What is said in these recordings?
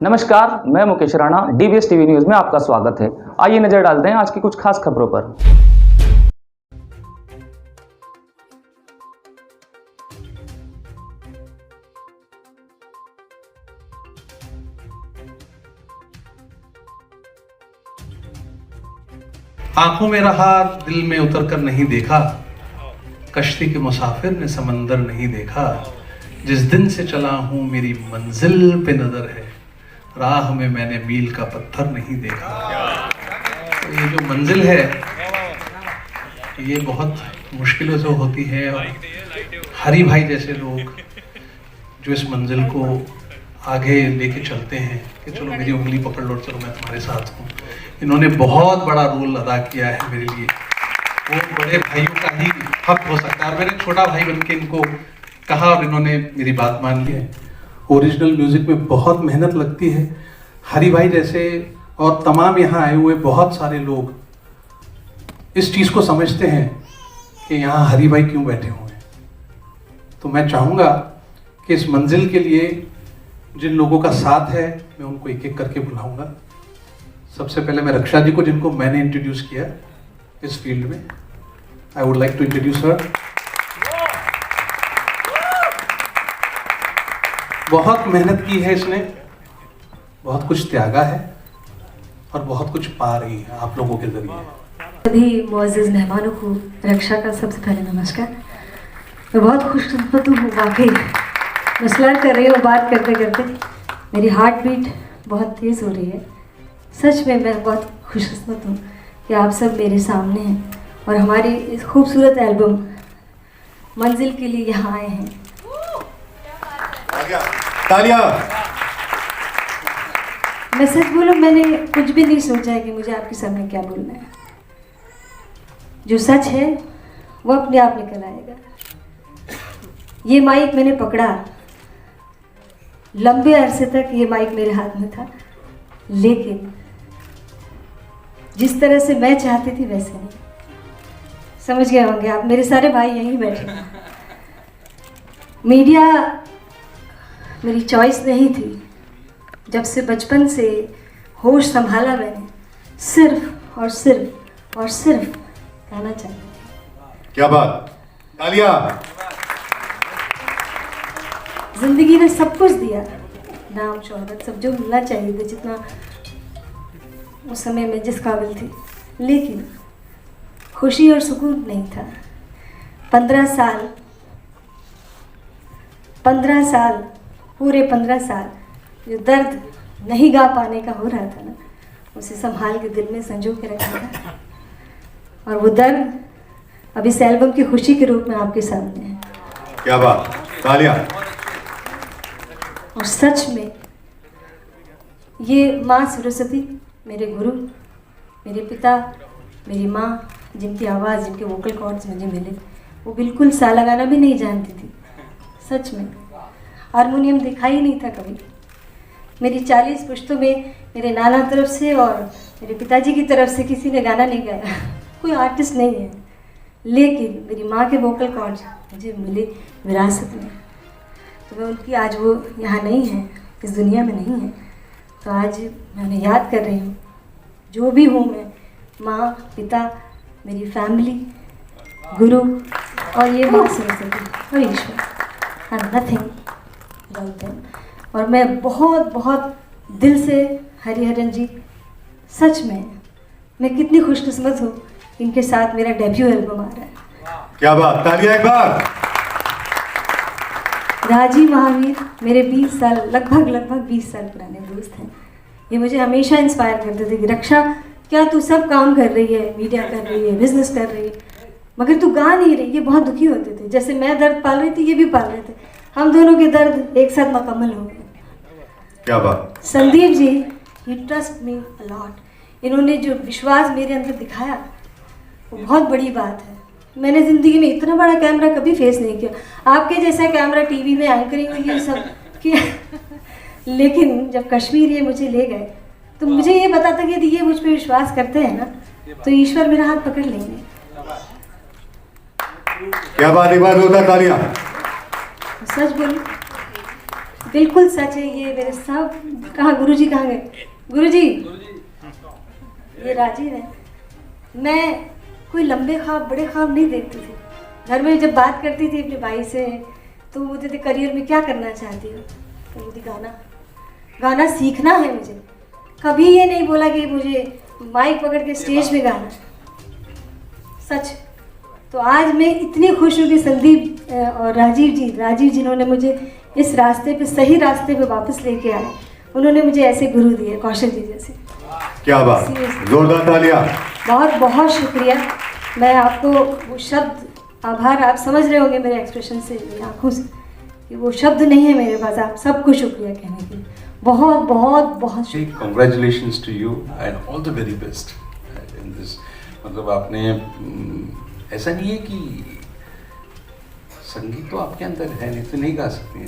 नमस्कार, मैं Mukesh Rana, DVS TV news में आपका स्वागत है। आइए नजर डालते हैं आज की कुछ खास खबरों पर। आंखों में रहा, दिल में उतर कर नहीं देखा, कश्ती के मुसाफिर ने समंदर नहीं देखा। जिस दिन से चला हूं मेरी मंजिल पे नजर है, राह में मैंने मील का पत्थर नहीं देखा। तो ये जो मंजिल है ये बहुत मुश्किलों से होती है, और हरि भाई जैसे लोग जो इस मंजिल को आगे लेके चलते हैं कि चलो मेरी उंगली पकड़ लो, चलो मैं तुम्हारे साथ हूँ, इन्होंने बहुत बड़ा रोल अदा किया है मेरे लिए। वो बड़े भाइयों का ही हक हो सकता है, और मैंने छोटा भाई बन के इनको कहा और इन्होंने मेरी बात मान ली है। ओरिजिनल म्यूजिक में बहुत मेहनत लगती है। हरि भाई जैसे और तमाम यहाँ आए हुए बहुत सारे लोग इस चीज़ को समझते हैं कि यहाँ हरि भाई क्यों बैठे हुए हैं। तो मैं चाहूँगा कि इस मंजिल के लिए जिन लोगों का साथ है मैं उनको एक एक करके बुलाऊंगा। सबसे पहले मैं रक्षा जी को, जिनको मैंने इंट्रोड्यूस किया इस फील्ड में, I would like to introduce her. बहुत मेहनत की है इसने, बहुत कुछ त्यागा है और बहुत कुछ पा रही है आप लोगों के जरिए। सभी मुअज़्ज़िज़ मेहमानों को रक्षा का सबसे पहले नमस्कार। मैं बहुत खुशकिस्मत हूँ, वाकई मसला कर रही हूँ, बात करते करते मेरी हार्ट बीट बहुत तेज़ हो रही है। सच में मैं बहुत खुशकिस्मत हूँ कि आप सब मेरे सामने हैं और हमारी इस खूबसूरत एल्बम मंजिल के लिए यहाँ आए हैं। तालियां। मैं सच बोलूँ, मैंने कुछ भी नहीं सोचा है कि मुझे आपके सामने क्या बोलना है। जो सच है वो अपने आप निकल आएगा। ये माइक मैंने पकड़ा, लंबे अरसे तक ये माइक मेरे हाथ में था, लेकिन जिस तरह से मैं चाहती थी वैसे नहीं। समझ गए होंगे आप, मेरे सारे भाई यहीं बैठे हैं। मीडिया मेरी चॉइस नहीं थी। जब से बचपन से होश संभाला मैंने, सिर्फ और सिर्फ और सिर्फ गाना चाहिए। क्या बात, तालियां। जिंदगी ने सब कुछ दिया, नाम शोहरत सब जो मिलना चाहिए था, जितना उस समय में जिस काबिल थी, लेकिन खुशी और सुकून नहीं था। 15 साल पूरे 15 साल जो दर्द नहीं गा पाने का हो रहा था ना, उसे संभाल के दिल में संजो के रखा था, और वो दर्द अब इस एल्बम की खुशी के रूप में आपके सामने है। क्या बात, तालियां। और सच में ये माँ सरस्वती, मेरे गुरु, मेरे पिता, मेरी माँ, जिनकी आवाज़, जिनके वोकल कॉर्ड्स मुझे मिले, वो बिल्कुल साला गाना भी नहीं जानती थी। सच में हारमोनियम देखा ही नहीं था कभी। मेरी 40 पुश्तों में मेरे नाना तरफ से और मेरे पिताजी की तरफ से किसी ने गाना नहीं गाया, कोई आर्टिस्ट नहीं है, लेकिन मेरी माँ के वोकल कॉर्ड्स मुझे मिले विरासत में। तो मैं उनकी, आज वो यहाँ नहीं है, इस दुनिया में नहीं है, तो आज मैं उन्हें याद कर रही हूँ। जो भी हूँ मैं, माँ, पिता, मेरी फैमिली, गुरु और ये माँ सरस्वती और ईश्वर, एंड नथिंग विदाउट देम। और मैं बहुत बहुत दिल से, हरिहरन जी, सच में मैं कितनी खुशकिस्मत हूँ, इनके साथ मेरा डेब्यू एल्बम आ रहा है। क्या बात, तालियां एक बार। राजी महावीर मेरे 20 साल, लगभग 20 साल पुराने दोस्त हैं। ये मुझे हमेशा इंस्पायर करते थे कि रक्षा, क्या तू सब काम कर रही है, मीडिया कर रही है, बिजनेस कर रही है, मगर तू गा नहीं रही। ये बहुत दुखी होते थे, जैसे मैं दर्द पाल रही थी ये भी पाल रहे थे, हम दोनों के दर्द एक साथ मुकम्मल हो गए। क्या बात। संदीप जी, ही ट्रस्ट मी अलॉट। इन्होंने जो विश्वास मेरे अंदर दिखाया वो बहुत बड़ी बात है। मैंने ज़िंदगी में इतना बड़ा कैमरा कभी फेस नहीं किया। आपके जैसा कैमरा टीवी में एंकरिंग ये सब किया, लेकिन जब कश्मीर ये मुझे ले गए तो मुझे ये पता था कि यदि ये मुझ पर विश्वास करते हैं ना, तो ईश्वर मेरा हाथ पकड़ लेंगे। क्या बात, एक बार होता तालियां। सच बोलूं, बिल्कुल सच है ये मेरे सब। कहाँ गुरुजी कहाँ गए? गुरुजी, ये राजीव है। मैं कोई लंबे ख्वाब बड़े ख्वाब नहीं देखती थी। घर में जब बात करती थी अपने भाई से तो वो बोलते थे करियर में क्या करना चाहती हो? तो बोलती गाना सीखना है मुझे। कभी ये नहीं बोला कि मुझे माइक पकड़ के स्टेज पे गाना। सच। तो आज मैं इतनी खुश हूँ कि संदीप और राजीव जिन्होंने मुझे इस रास्ते पे सही रास्ते पे वापस लेके आए, उन्होंने मुझे ऐसे गुरु दिए, कौशल जी जैसे। क्या बात, जोरदार तालियां। बहुत बहुत शुक्रिया। मैं आपको वो शब्द आभार, आप समझ रहे होंगे मेरे एक्सप्रेशन से, मेरी आंखों से, कि वो शब्द नहीं है मेरे पास आप सबको शुक्रिया कहने के लिए। बहुत बहुत बहुत शुक्रिया। Congratulations to you and all the very best in this। मतलब आपने ऐसा नहीं है कि संगीत तो आपके अंदर है, नहीं तो नहीं गा सकते हैं।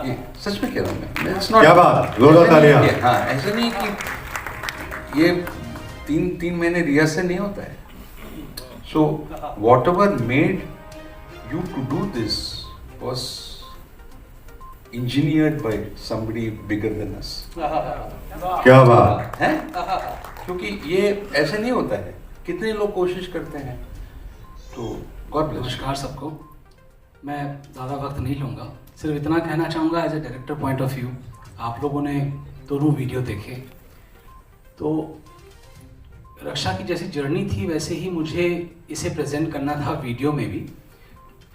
ये सच में कह रहा हूँ मैं। It's not- क्या बात, जोरदार तालियां। हाँ, ऐसा नहीं कि ये तीन महीने रिहर्सल नहीं होता है। So whatever made you to do this was engineered by somebody bigger than us। क्या बात है? क्योंकि ये ऐसे नहीं होता है। कितने लोग कोशिश करते हैं। तो गॉड ब्लेस। नमस्कार सबको। मैं ज़्यादा वक्त नहीं लूँगा, सिर्फ इतना कहना चाहूँगा as a director point of view. आप लोगों ने दोनों वीडियो देखे तो रक्षा की जैसी जर्नी थी वैसे ही मुझे इसे प्रेजेंट करना था वीडियो में भी।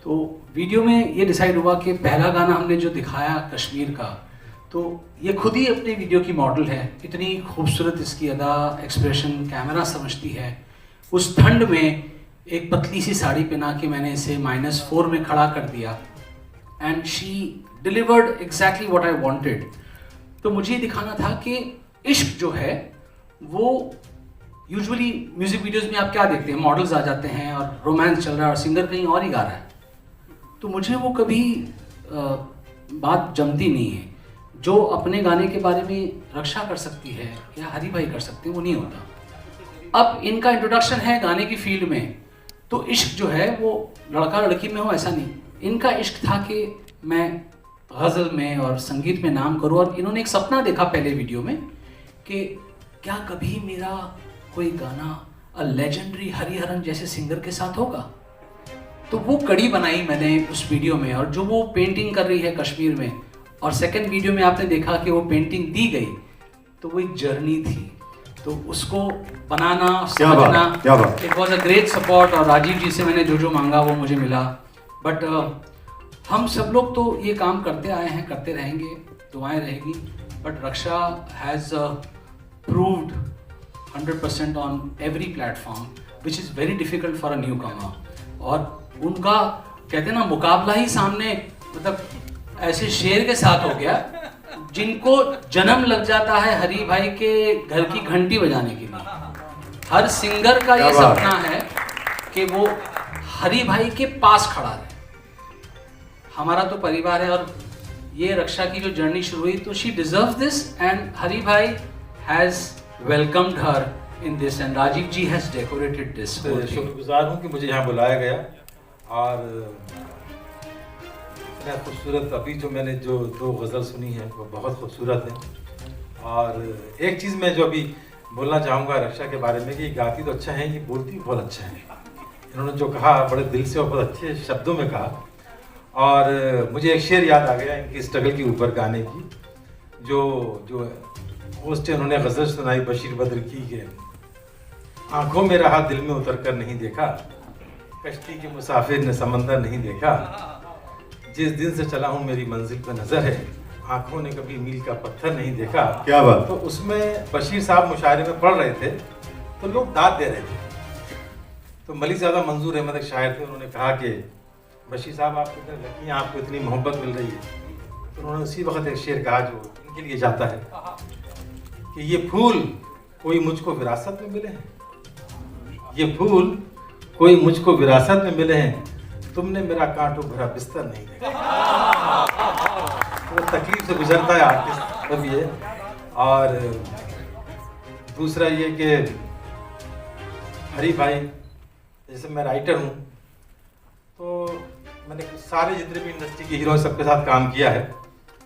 तो वीडियो में ये डिसाइड हुआ कि पहला गाना हमने जो दिखाया कश्मीर का, तो ये खुद ही अपने वीडियो की मॉडल है। इतनी खूबसूरत इसकी अदा, एक्सप्रेशन, कैमरा समझती है। उस ठंड में एक पतली सी साड़ी पहना के मैंने इसे -4 में खड़ा कर दिया and she delivered exactly what I wanted. तो मुझे दिखाना था कि इश्क जो है वो यूजुअली म्यूजिक वीडियोस में आप क्या देखते हैं, मॉडल्स आ जाते हैं और रोमांस चल रहा है और सिंगर कहीं और ही गा रहा है। तो मुझे वो कभी बात जमती नहीं है। जो अपने गाने के बारे में रक्षा कर सकती है या हरी भाई कर सकते हैं वो नहीं होता। अब इनका इंट्रोडक्शन है गाने की फील्ड में, तो इश्क जो है वो लड़का लड़की में हो ऐसा नहीं। इनका इश्क था कि मैं गज़ल में और संगीत में नाम करूं, और इन्होंने एक सपना देखा पहले वीडियो में कि क्या कभी मेरा कोई गाना अ लेजेंडरी हरिहरन जैसे सिंगर के साथ होगा। तो वो कड़ी बनाई मैंने उस वीडियो में, और जो वो पेंटिंग कर रही है कश्मीर में, और सेकंड वीडियो में आपने देखा कि वो पेंटिंग दी गई, तो वो एक जर्नी थी। तो उसको बनाना, समझना, it was a great support. और राजीव जी से मैंने जो जो मांगा वो मुझे मिला। बट हम सब लोग तो ये काम करते आए हैं, करते रहेंगे, दुआएं रहेगी। But Raksha has proved 100% on every platform which is very difficult for a newcomer. और उनका कहते हैं ना मुकाबला ही सामने, मतलब ऐसे शेर के साथ हो गया जिनको जन्म लग जाता है हरी भाई के घर की घंटी बजाने के लिए। हर सिंगर का ये सपना है कि वो हरी भाई के पास खड़ा रहे। हमारा तो परिवार है, और ये रक्षा की जो जर्नी शुरू हुई तो she deserve this, and Hari भाई has welcomed her in this, and Rajiv ji has decorated this. शुक्रगुजार हूँ कि मुझे यहाँ बुलाया गया, और इतना खूबसूरत अभी जो मैंने जो 2 गज़ल सुनी है वो बहुत खूबसूरत है। और एक चीज़ मैं जो अभी बोलना चाहूँगा रक्षा के बारे में कि गाती तो अच्छा है, ये बोलती भी बहुत अच्छा है। इन्होंने जो कहा बड़े दिल से और बहुत अच्छे शब्दों में कहा। और मुझे एक शेर याद आ गया इनकी स्ट्रगल के ऊपर गाने की, जो पोस्ट उन्होंने गज़ल सुनाई बशीर बद्र की के आंखों में रहा दिल में उतर कर नहीं देखा, कश्ती के मुसाफिर ने समंदर नहीं देखा, जिस दिन से चला हूँ मेरी मंजिल पे नज़र है, आंखों ने कभी मील का पत्थर नहीं देखा। क्या बात। तो उसमें बशीर साहब मुशायरे में पढ़ रहे थे तो लोग दाद दे रहे थे। तो मलिक ज़्यादा मंजूर अहमद एक शायर थे, उन्होंने कहा कि बशीर साहब आप कितने लकी हैं, आपको इतनी मोहब्बत मिल रही है। तो उन्होंने उसी वक्त एक शेर कहा जो इनके लिए जाता है कि ये फूल कोई मुझको विरासत में मिले हैं, ये फूल कोई मुझको विरासत में मिले हैं, तुमने मेरा कांटों भरा बिस्तर नहीं देखा। तो तकलीफ से गुजरता है आर्टिस्ट तब ये। और दूसरा ये कि हरी भाई, जैसे मैं राइटर हूँ तो मैंने सारे जितने भी इंडस्ट्री के हीरो सबके साथ काम किया है,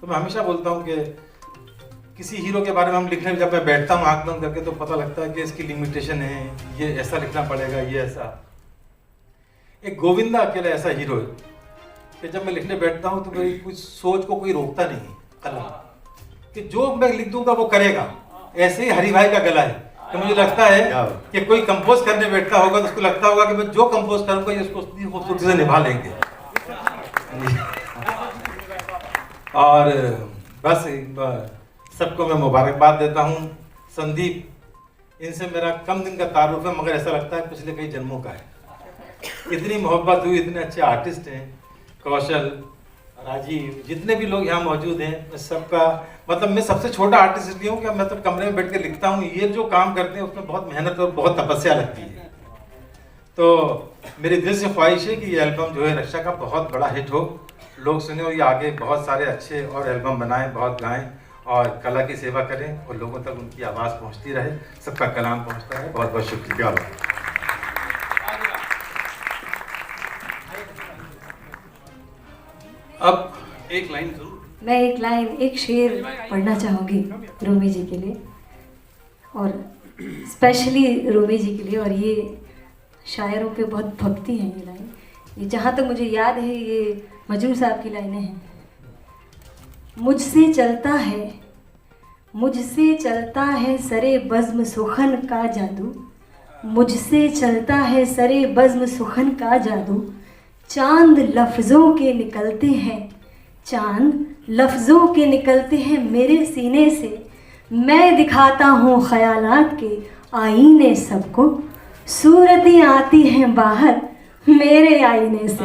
तो मैं हमेशा बोलता हूँ कि किसी हीरो के बारे में हम लिखने जब मैं बैठता हूँ आंख बंद करके, तो पता लगता है कि इसकी लिमिटेशन है, ये ऐसा लिखना पड़ेगा, ये ऐसा। एक गोविंदा अकेला ऐसा हीरो है कि जब मैं लिखने बैठता हूँ तो मेरी कुछ सोच को कोई रोकता नहीं है कलम, कि जो मैं लिख दूंगा वो करेगा। ऐसे ही हरि भाई का गला है कि मुझे लगता है कि कोई कंपोज करने बैठता होगा तो उसको लगता होगा कि मैं जो कंपोज करूंगा ये उसको उतनी खूबसूरती से निभा लेंगे। और बस सबको मैं मुबारकबाद देता हूँ। संदीप, इनसे मेरा कम दिन का तारुफ है, मगर ऐसा लगता है पिछले कई जन्मों का है। इतनी मोहब्बत हुई, इतने अच्छे आर्टिस्ट हैं, कौशल, राजीव, जितने भी लोग यहाँ मौजूद हैं, मैं सबका मतलब मैं सबसे छोटा आर्टिस्ट इसलिए हूँ कि मैं तो कमरे में बैठ के लिखता हूँ। ये जो काम करते हैं उसमें बहुत मेहनत और बहुत तपस्या लगती है। तो मेरी दिल से ख्वाहिश है कि ये एल्बम जो है रक्षा का बहुत बड़ा हिट हो, लोग सुने और ये आगे बहुत सारे अच्छे और एल्बम बनाएं, बहुत गाएं और कला की सेवा करें और लोगों तक उनकी आवाज़ पहुँचती रहे, सबका कलाम पहुँचता है। बहुत बहुत शुक्रिया। अब एक लाइन जरूर, मैं एक लाइन, एक शेर पढ़ना चाहूँगी रूमी जी के लिए, और स्पेशली रूमी जी के लिए। और ये शायरों पे बहुत भक्ति है ये लाइन। ये जहाँ तक मुझे याद है ये मजरूह साहब की लाइनें हैं। मुझसे चलता है सरे बज़्म सुखन का जादू, मुझसे चलता है सरे बज़्म सुखन का जादू। चांद लफ्ज़ों के निकलते हैं मेरे सीने से, मैं दिखाता हूँ ख़यालात के आईने सबको, सूरतें आती हैं बाहर मेरे आईने से।